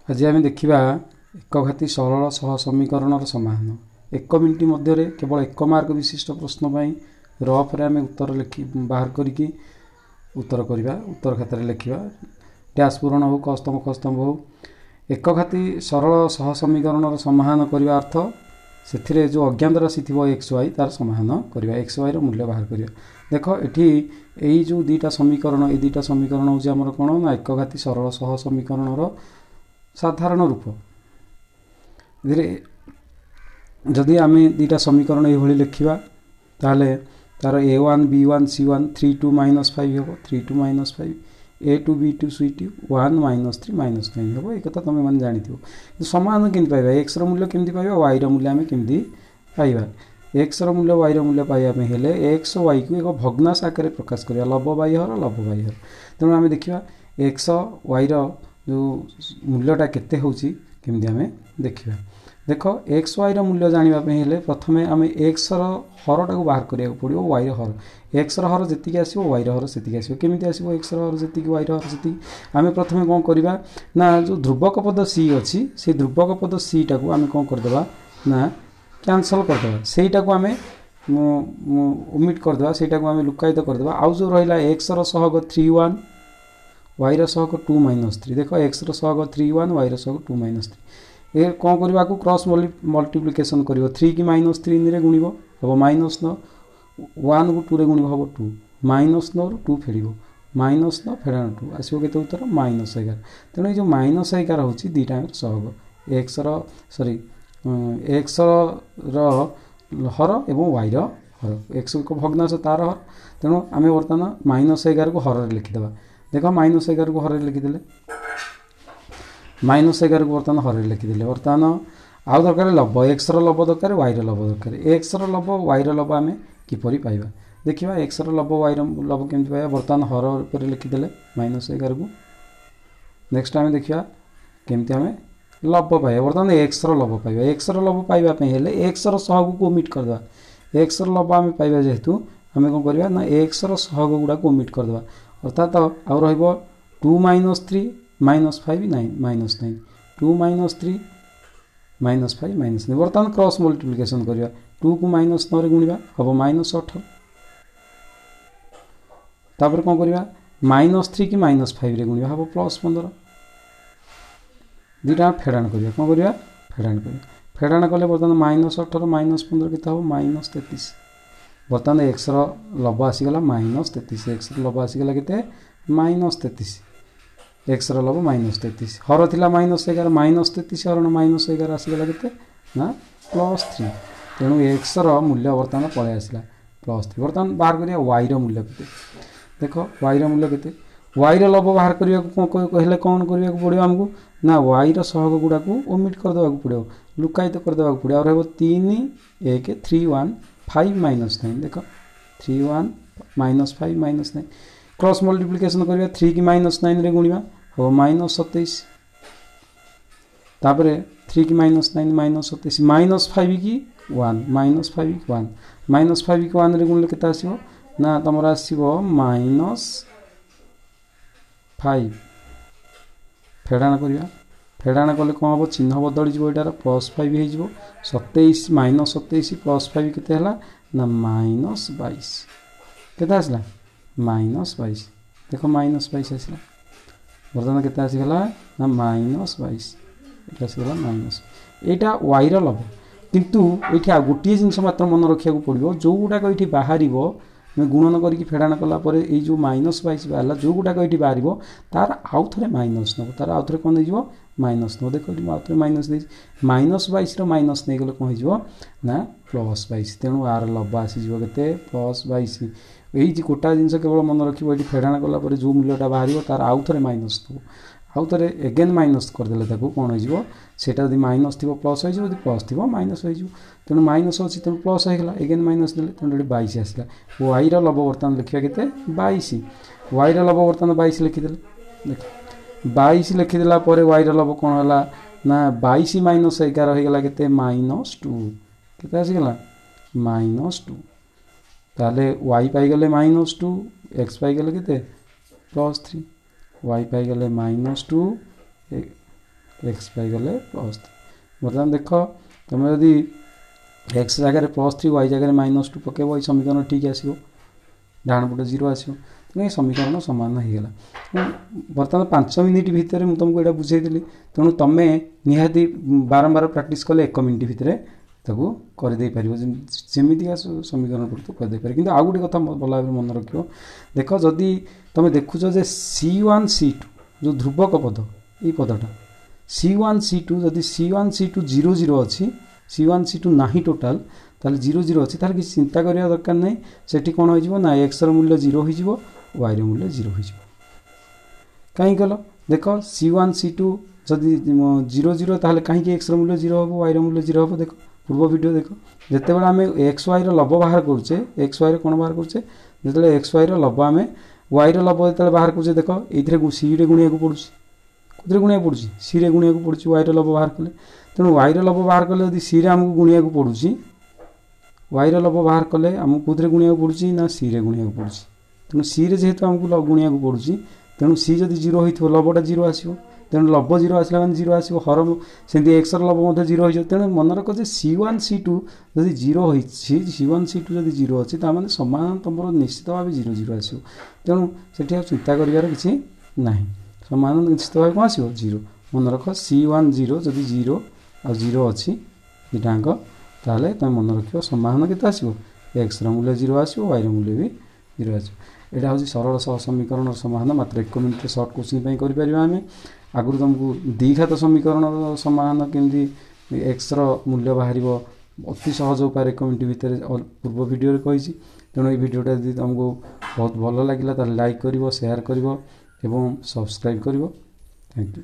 आज आम देखा एकघाती सरल सह समीकरण समाधान 1 मिनिट मध्य केवल 1 मार्क विशिष्ट प्रश्न रफरे आम उत्तर लिखि बाहर करके उत्तर करवा उत्तर खातार लिखा डैश पूरण हो कस्तम खस्तंभ हो एकघाती सरल सह समीकरण समाधान करने अर्थ से जो अज्ञात राशि थी एक्स वाई तार समाधान करवा एक्स वाई मूल्य बाहर करवा देख ये जो दुईटा समीकरण ये दुईटा समीकरण हूँ आमर कौन ना एकघाती सरल सह समीकरण साधारण रूप जदि आम दुईटा समीकरण ये लिखा ताहले तार a1 b1 c1 3 2 -5 हम 3 2 -5 a2 b2 c2 1 -3 -9 हम एक तुम मैंने जानी समाधान केमती पाइबा एक्स मूल्य केमती पाइबा वाई मूल्य आम केमती पाइबा एक्स मूल्य वाई मूल्य पाइबापी हेले एक्स वाई को एक भग्नांश आकार प्रकाश करा लब वाई हर तेणु आम देखा एक्स वाई जो मूल्यटा केते होची केमती आम देखा देख एक्स वाई मूल्य जानापी हेले प्रथम आम एक्स हरटा को बाहर करा पड़ो वाई हर एक्स हर जी आसो वाई हर से आसो केमी आसो एक्स हर जी वाई हर से आम प्रथम कौन करवा ना जो ध्रुवक पद सी अच्छी से ध्रुवक पद सी टाक आम कौन करदे ना कैंसल करदे सेटा को आम ओमिट करदे सेटा को आम लुकायित करदे आउ जो रहा एक्स सहग 3 1 वाई सहग 2 -3 देख एक्स सहग 3 1 वाई सहग 2 -3 ये कौन करने को क्रॉस मल्टीप्लिकेशन कर 3 की -3 रे गुणिब हम -9 1 को 2 रे गुणिब हम 2 -9 रू 2 फेड़ -9 फेड़ाण 2 आसो के उत्तर -11 तेणु जो -11 हूँ दुईटा सहग एक्स सॉरी एक्स हर एवं वाई हर एक्स को भग्नांश तार हर तेणु आम बर्तमान -11 को हर लिखिदे देख -11 को हर लिखिदे -11 को बर्तमान हर लिखिदे बर्तमान आउ दरकार लब एक्स लब दरकार वाई लब दरकार एक्स लब वाई लब आम किपरि पाइबा देखिए एक्स लब वाई लब केमती पाइबा बर्तमान हर पर लिखिदे -11 को नेक्स्ट आम देखा केमती आम लब पाइबा बर्तमान एक्स लब पाइबा एक्स लब पाइबापी हेले एक्स सहग को ओमिट करदे एक्स लब आम पाइबा जेहेतु आम कौन करवा ना एक्स सहग गुड़ा को ओमिट करदे अर्थात आउ रहिबो 2 -3 -5 -9 2 -3 -5 -9 बर्तमान क्रॉस मल्टीप्लिकेशन करवा 2 को -9 रे गुणिबा हम -18 तापर कौन करवा -3 की -5 रे गुणिबा हम +15 दुईटा फेड़ाण करवा कौन करवा फेड़ाण कले बर्तमान -18 -15 के हम -33 बर्तमान एक्स लब आसीगला -33 एक्स लब आसीगला के -33 एक्स लब -33 हर थिला -11 -33 हरण -11 आसीगला के ना +3 तेणु एक्स मूल्य बर्तमान पलि आसला +3 बर्तमान बाहर करिया वाई मूल्य के देख वाई मूल्य के वाई लब बाहर करने कौन करने पड़ो आमको ना वाई सहग गुड़ा को ओमिट करदे पड़ो लुकायित करदे पड़ो और 3 1 3 1 5 -9 देख 3 1 -5 -9 क्रॉस मल्टीप्लिकेशन करवा 3 की -9 रे गुणिबा हम -27 तापर 3 की -9 -27 -5 की 1 -5 की 1 -5 की 1 रे गुणिले केते आसीबो ना तमर आसीबो -5 फेड़ाण करवा फेड़ाण कले कौन हम चिन्ह बदल जाटार +5 हो 27 -27 +5 के ना -22 के आसला -22 देख -22 आसला बर्तमान के आसीगला ना -22 ये आसगला माइनस यहाँ वाई लब किंतु ये गोटे जिनस मात्र मन रखा पड़ो जो गुड़ाक ये बाहर गुणन करके फेड़ाण कलापर ये जो -22 बाहर जो गुड़ाक ये बाहर तार आउ थे माइनस नब तार आउ थे कौन हो माइनस नब देख आउ थे माइनस -22 माइनस नहीं गले कौन हो ना +22 तेणु आर लब आसीज के +22 यही गोटा जिनस केवल मन रखिए ये फेड़ाण कलापर जो मूल्यटा बाहर तार आउ थे माइनस नब आउ थे एगेन माइनस करदे कौन हो जदि माइनस थी प्लस हो प्लस थी माइनस हो तेणु माइनस अच्छी तेणु प्लस होगा एगेन माइनस देते तेणु 22 आसला वाई लब बर्तमान लिखा के 22 वाई लब बर्तमान 22 लिखिदे देख 22 लिखिदेला वाई लब कौन है ना 22 -11 होगा के -2 के आसगला -2 ताले वाई पाईगले -2 एक्स पाईगले के +3 वाई पाईगले -2 एक्स पाइगले +3 बर्तमान देख तुम जदि एक्स जगह +3 वाई जगह -2 पकेब ये समीकरण ठीक आसो डाण पटे 0 आसो तेणु समीकरण सामान होगा बर्तमान 5 मिनिट भितर मुझे तुमको यहाँ बुझेदी तेणु तुम्हें निहाती बारंबार प्रैक्टिस कले 1 मिनिट भितर ताको करदे पार जमीतिका समीकरण पड़े करदे पार किंतु आउ गोटे कथा भल भाव मन रख देख जदि तुम देखुच जे C1 C2 जो ध्रुवक पद ये पदटा C1 C2 जदि C1 C2 0 0 अच्छी C1 C2 नहीं टोटाल ताले 0 0 अच्छी ताले किसी चिंता करिया दरकार नहीं सेठी कौन हो ना एक्स मूल्य 0 हो वाई मूल्य 0 हो कहीं कल देख C1 C2 जदि 0 0 ताले कहीं एक्स मूल्य 0 हम वाई मूल्य 0 हम देख पूर्व वीडियो देख जिते बड़े आम एक्स वाई लब बाहर करुचे एक्स वाई कौन बाहर करुचे जो एक्स वाई लब आम वाई लब जो बाहर करुचे देख ये सी रे गुणिया को पड़ुची कौन गुणिया पड़ुची सी रे गुणिया को पड़ुची वाई लब बाहर कले तेणु वाई लब बाहर कले यदि सी रे आमको गुणिया को पड़ुची वाई लब बाहर कले आमको कौन गुणिया को पड़ुची ना सी रे गुणिया को पड़ुची तेणु सी रे जेहेतु आमको गुणिया को पड़ुची तेणु सी जदि 0 हो लबटा 0 आसो तेणु लब 0 आसला मैंने 0 आसो हर सेमती एक्स लब 0 हो तेणु मन रख C1 C2 जदि 0 हो C1 C2 जदि 0 अच्छी ताने समान तुम निश्चित भाव 0 0 आसो तेणु से चिंता कर किसी ना समान निश्चित भाव कौन आसो 0 मन रख C1 0 जदि 0 आ 0 अच्छी दुटाक ताले तुम मन रख समान के आसो एक्स मूल्य 0 आसो वाई मूल्य भी 0 आसो यहाँ हूँ सरल समीकरण समाधान मात्र 1 मिनिट सर्ट क्वेश्चन करें आम आगुरी तुमको द्विघात समीकरण समाधान केमती एक्स मूल्य बाहर अति सहज उपाय 1 मिनिट भितर पूर्व वीडियो कही तेणु ये वीडियोटा यदि तुमको बहुत भल लगे लाइक कर शेयर कर सब्सक्राइब कर थैंक यू।